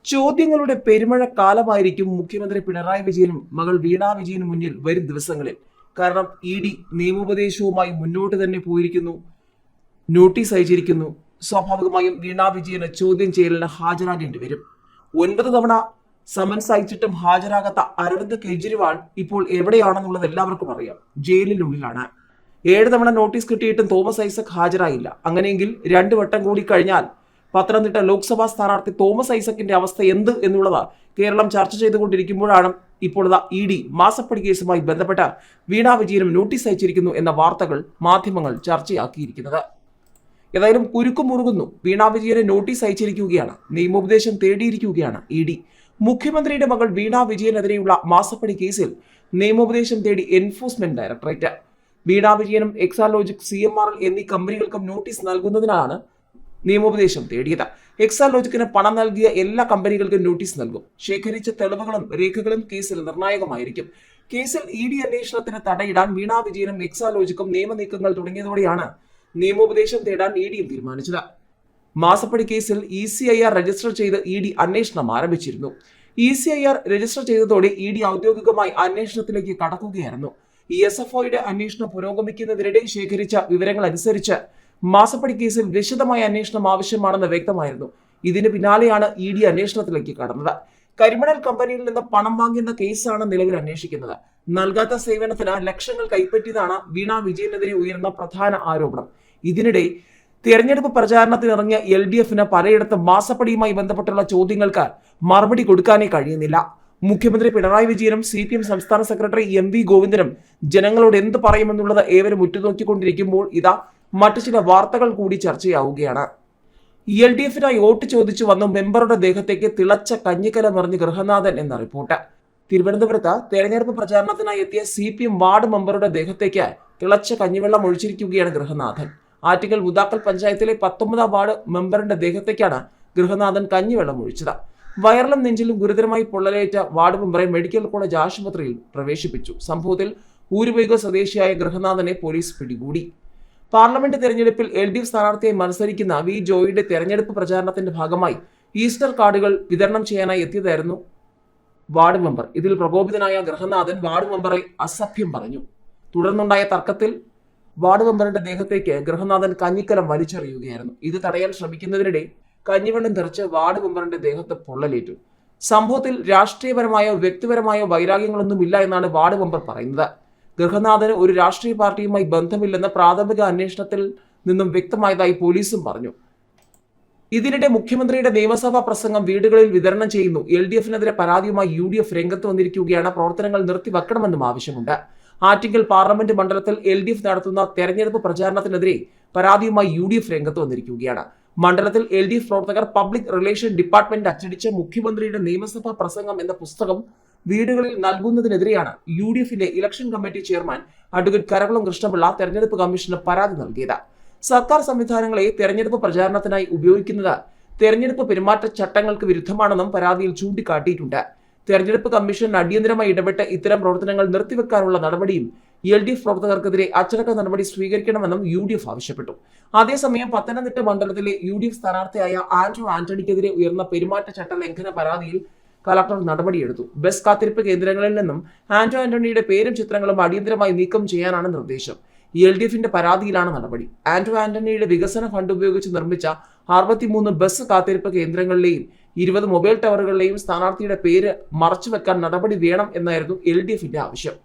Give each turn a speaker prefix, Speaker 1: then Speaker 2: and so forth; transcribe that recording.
Speaker 1: ചോദ്യങ്ങളുടെ പെരുമഴക്കാലമായിരിക്കും മുഖ്യമന്ത്രി പിണറായി വിജയനും മകൾ വീണ വിജയനും മുന്നിൽ വരും ദിവസങ്ങളിൽ. കാരണം ഇ.ഡി. നിയമോപദേശവുമായി മുന്നോട്ട് തന്നെ പോയിരിക്കുന്നു, നോട്ടീസ് അയച്ചിരിക്കുന്നു. സ്വാഭാവികമായും വീണ വിജയന് ചോദ്യം ചെയ്യലിന് ഹാജരാകേണ്ടി വരും. 9 തവണ സമൻസ് അയച്ചിട്ടും ഹാജരാകാത്ത അരവിന്ദ് കെജ്രിവാൾ ഇപ്പോൾ എവിടെയാണെന്നുള്ളത് എല്ലാവർക്കും അറിയാം. ജയിലിനുള്ളിലാണ്. 7 തവണ നോട്ടീസ് കിട്ടിയിട്ടും തോമസ് ഐസക് ഹാജരായില്ല. അങ്ങനെയെങ്കിൽ 2 വട്ടം കൂടി കഴിഞ്ഞാൽ പത്തനംതിട്ട ലോക്സഭാ സ്ഥാനാർത്ഥി തോമസ് ഐസക്കിന്റെ അവസ്ഥ എന്ത് എന്നുള്ളത് കേരളം ചർച്ച ചെയ്തുകൊണ്ടിരിക്കുമ്പോഴാണ് ഇപ്പോൾ ഇ.ഡി. മാസപ്പടി കേസുമായി ബന്ധപ്പെട്ട വീണ വിജയനും നോട്ടീസ് അയച്ചിരിക്കുന്നു എന്ന വാർത്തകൾ മാധ്യമങ്ങൾ ചർച്ചയാക്കിയിരിക്കുന്നത്. ഏതായാലും കുരുക്കു മുറുകുന്നു. വീണ വിജയന് നോട്ടീസ് അയച്ചിരിക്കുകയാണ്, നിയമോപദേശം തേടിയിരിക്കുകയാണ് ഇ.ഡി. മുഖ്യമന്ത്രിയുടെ മകൾ വീണ വിജയനെതിരെയുള്ള മാസപ്പടി കേസിൽ നിയമോപദേശം തേടി എൻഫോഴ്സ്മെന്റ് ഡയറക്ടറേറ്റ്. വീണ വിജയനും എക്സാലോജിക്, CMRL എന്നീ കമ്പനികൾക്കും നോട്ടീസ് നൽകുന്നതിനാണ് നിയമോപദേശം തേടിയത്. എക്സാലോജിക്കിന് പണം നൽകിയ എല്ലാ കമ്പനികൾക്കും നോട്ടീസ് നൽകും. ശേഖരിച്ച തെളിവുകളും രേഖകളും കേസിൽ നിർണായകമായിരിക്കും. കേസിൽ ഇ.ഡി. അന്വേഷണത്തിന് തടയിടാൻ വീണ വിജയനും എക്സാലോജിക്കും നിയമനീക്കങ്ങൾ തുടങ്ങിയതോടെയാണ് നിയമോപദേശം തേടാൻ ഇ.ഡിയും തീരുമാനിച്ചത്. മാസപ്പടി കേസിൽ ECIR രജിസ്റ്റർ ചെയ്ത് ഇ.ഡി. അന്വേഷണം ആരംഭിച്ചിരുന്നു. ECIR രജിസ്റ്റർ ചെയ്തതോടെ ഇ.ഡി. ഔദ്യോഗികമായി അന്വേഷണത്തിലേക്ക് കടക്കുകയായിരുന്നു. SFOയുടെ അന്വേഷണം പുരോഗമിക്കുന്നതിനിടെ ശേഖരിച്ച വിവരങ്ങൾ അനുസരിച്ച് മാസപ്പടി കേസിൽ വിശദമായ അന്വേഷണം ആവശ്യമാണെന്ന് വ്യക്തമായിരുന്നു. ഇതിന് പിന്നാലെയാണ് ഇ.ഡി. അന്വേഷണത്തിലേക്ക് കടന്നത്. കരിമണൽ കമ്പനിയിൽ നിന്ന് പണം വാങ്ങിയെന്ന കേസാണ് നിലവിൽ അന്വേഷിക്കുന്നത്. നൽകാത്ത സേവനത്തിന് ലക്ഷങ്ങൾ കൈപ്പറ്റിയതാണ് വീണ വിജയനെതിരെ ഉയർന്ന പ്രധാന ആരോപണം. ഇതിനിടെ തെരഞ്ഞെടുപ്പ് പ്രചാരണത്തിനിറങ്ങിയ LDFന് പലയിടത്തും മാസപ്പടിയുമായി ബന്ധപ്പെട്ടുള്ള ചോദ്യങ്ങൾക്ക് മറുപടി കൊടുക്കാനേ കഴിയുന്നില്ല. മുഖ്യമന്ത്രി പിണറായി വിജയനും CPM സംസ്ഥാന സെക്രട്ടറി MV ഗോവിന്ദനും ജനങ്ങളോട് എന്ത് പറയുമെന്നുള്ളത് ഏവരും ഉറ്റുനോക്കിക്കൊണ്ടിരിക്കുമ്പോൾ ഇതാ മറ്റു ചില വാർത്തകൾ കൂടി ചർച്ചയാവുകയാണ്. LDFനായി വോട്ട് ചോദിച്ചു വന്ന മെമ്പറുടെ ദേഹത്തേക്ക് തിളച്ച കഞ്ഞിക്കലം എറിഞ്ഞ് ഗൃഹനാഥൻ എന്ന റിപ്പോർട്ട്. തിരുവനന്തപുരത്ത് തെരഞ്ഞെടുപ്പ് പ്രചാരണത്തിനായി എത്തിയ CPM വാർഡ് മെമ്പറുടെ ദേഹത്തേക്ക് തിളച്ച കഞ്ഞിവെള്ളം ഒഴിച്ചിരിക്കുകയാണ് ഗൃഹനാഥൻ. ആറ്റിങ്ങൽ മുതാക്കൽ പഞ്ചായത്തിലെ 19ാം വാർഡ് മെമ്പറിന്റെ ദേഹത്തേക്കാണ് ഗൃഹനാഥൻ കഞ്ഞിവെള്ളം ഒഴിച്ചത്. വയറിലും നെഞ്ചിലും ഗുരുതരമായി പൊള്ളലേറ്റ വാർഡ് മെമ്പറെ മെഡിക്കൽ കോളേജ് ആശുപത്രിയിൽ പ്രവേശിപ്പിച്ചു. സംഭവത്തിൽ ഊരുവൈക സ്വദേശിയായ ഗൃഹനാഥനെ പോലീസ് പിടികൂടി. പാർലമെന്റ് തെരഞ്ഞെടുപ്പിൽ LDF സ്ഥാനാർത്ഥിയായി മത്സരിക്കുന്ന വി ജോയിയുടെ തെരഞ്ഞെടുപ്പ് പ്രചാരണത്തിന്റെ ഭാഗമായി ഈസ്റ്റർ കാർഡുകൾ വിതരണം ചെയ്യാനായി എത്തിയതായിരുന്നു വാർഡ് മെമ്പർ. ഇതിൽ പ്രകോപിതനായ ഗൃഹനാഥൻ വാർഡ് മെമ്പറെ അസഭ്യം പറഞ്ഞു. തുടർന്നുണ്ടായ തർക്കത്തിൽ വാർഡ് മെമ്പറിന്റെ ദേഹത്തേക്ക് ഗൃഹനാഥൻ കഞ്ഞിക്കലം വലിച്ചെറിയുകയായിരുന്നു. ഇത് തടയാൻ ശ്രമിക്കുന്നതിനിടെ കഞ്ഞിവെള്ളം തെറിച്ച് വാർഡ് മെമ്പറിന്റെ ദേഹത്ത് പൊള്ളലേറ്റു. സംഭവത്തിൽ രാഷ്ട്രീയപരമായോ വ്യക്തിപരമായോ വൈരാഗ്യങ്ങളൊന്നുമില്ല എന്നാണ് വാർഡ് മെമ്പർ പറയുന്നത്. ഗൃഹനാഥന് ഒരു രാഷ്ട്രീയ പാർട്ടിയുമായി ബന്ധമില്ലെന്ന് പ്രാഥമിക അന്വേഷണത്തിൽ നിന്നും വ്യക്തമായതായി പോലീസും പറഞ്ഞു. ഇതിനിടെ മുഖ്യമന്ത്രിയുടെ നിയമസഭാ പ്രസംഗം വീടുകളിൽ വിതരണം ചെയ്യുന്നു. LDFനെതിരെ പരാതിയുമായി UDF രംഗത്ത് വന്നിരിക്കുകയാണ്. പ്രവർത്തനങ്ങൾ നിർത്തിവെക്കണമെന്നും ആവശ്യമുണ്ട്. ആറ്റിങ്ങൽ പാർലമെന്റ് മണ്ഡലത്തിൽ LDF നടത്തുന്ന തെരഞ്ഞെടുപ്പ് പ്രചാരണത്തിനെതിരെ പരാതിയുമായി UDF രംഗത്ത് വന്നിരിക്കുകയാണ്. മണ്ഡലത്തിൽ LDF പ്രവർത്തകർ പബ്ലിക് റിലേഷൻ ഡിപ്പാർട്ട്മെന്റ് അച്ചടിച്ച മുഖ്യമന്ത്രിയുടെ നിയമസഭാ പ്രസംഗം എന്ന പുസ്തകം വീടുകളിൽ നൽകുന്നതിനെതിരെയാണ് UDFന്റെ election committee chairman advocate Karakulam Krishnapillai തെരഞ്ഞെടുപ്പ് കമ്മീഷന് പരാതി നൽകിയത്. സർക്കാർ സംവിധാനങ്ങളെ തെരഞ്ഞെടുപ്പ് പ്രചാരണത്തിനായി ഉപയോഗിക്കുന്നത് തെരഞ്ഞെടുപ്പ് പെരുമാറ്റച്ചട്ടങ്ങൾക്ക് വിരുദ്ധമാണെന്നും പരാതിയിൽ ചൂണ്ടിക്കാട്ടിയിട്ടുണ്ട്. തെരഞ്ഞെടുപ്പ് കമ്മീഷൻ അടിയന്തരമായി ഇടപെട്ട് ഇത്തരം പ്രവർത്തനങ്ങൾ നിർത്തിവെക്കാനുള്ള നടപടിയും LDF പ്രവർത്തകർക്കെതിരെ അച്ചടക്ക നടപടി സ്വീകരിക്കണമെന്നും UDF ആവശ്യപ്പെട്ടു. അതേസമയം പത്തനംതിട്ട മണ്ഡലത്തിലെ UDF സ്ഥാനാർത്ഥിയായ ആന്റോ ആന്റണിക്കെതിരെ ഉയർന്ന പെരുമാറ്റച്ചട്ട ലംഘന പരാതിയിൽ കളക്ടർ നടപടിയെടുത്തു. ബസ് കാത്തിരിപ്പ് കേന്ദ്രങ്ങളിൽ നിന്നും ആന്റോ ആന്റണിയുടെ പേരും ചിത്രങ്ങളും അടിയന്തരമായി നീക്കം ചെയ്യാനാണ് നിർദ്ദേശം. LDFന്റെ പരാതിയിലാണ് നടപടി. ആന്റോ ആന്റണിയുടെ വികസന ഫണ്ട് ഉപയോഗിച്ച് നിർമ്മിച്ച 63 ബസ് കാത്തിരിപ്പ് കേന്ദ്രങ്ങളിലെയും 20 മൊബൈൽ ടവറുകളിലെയും സ്ഥാനാർത്ഥിയുടെ പേര് മറച്ചുവെക്കാൻ നടപടി വേണം എന്നായിരുന്നു LDFന്റെ ആവശ്യം.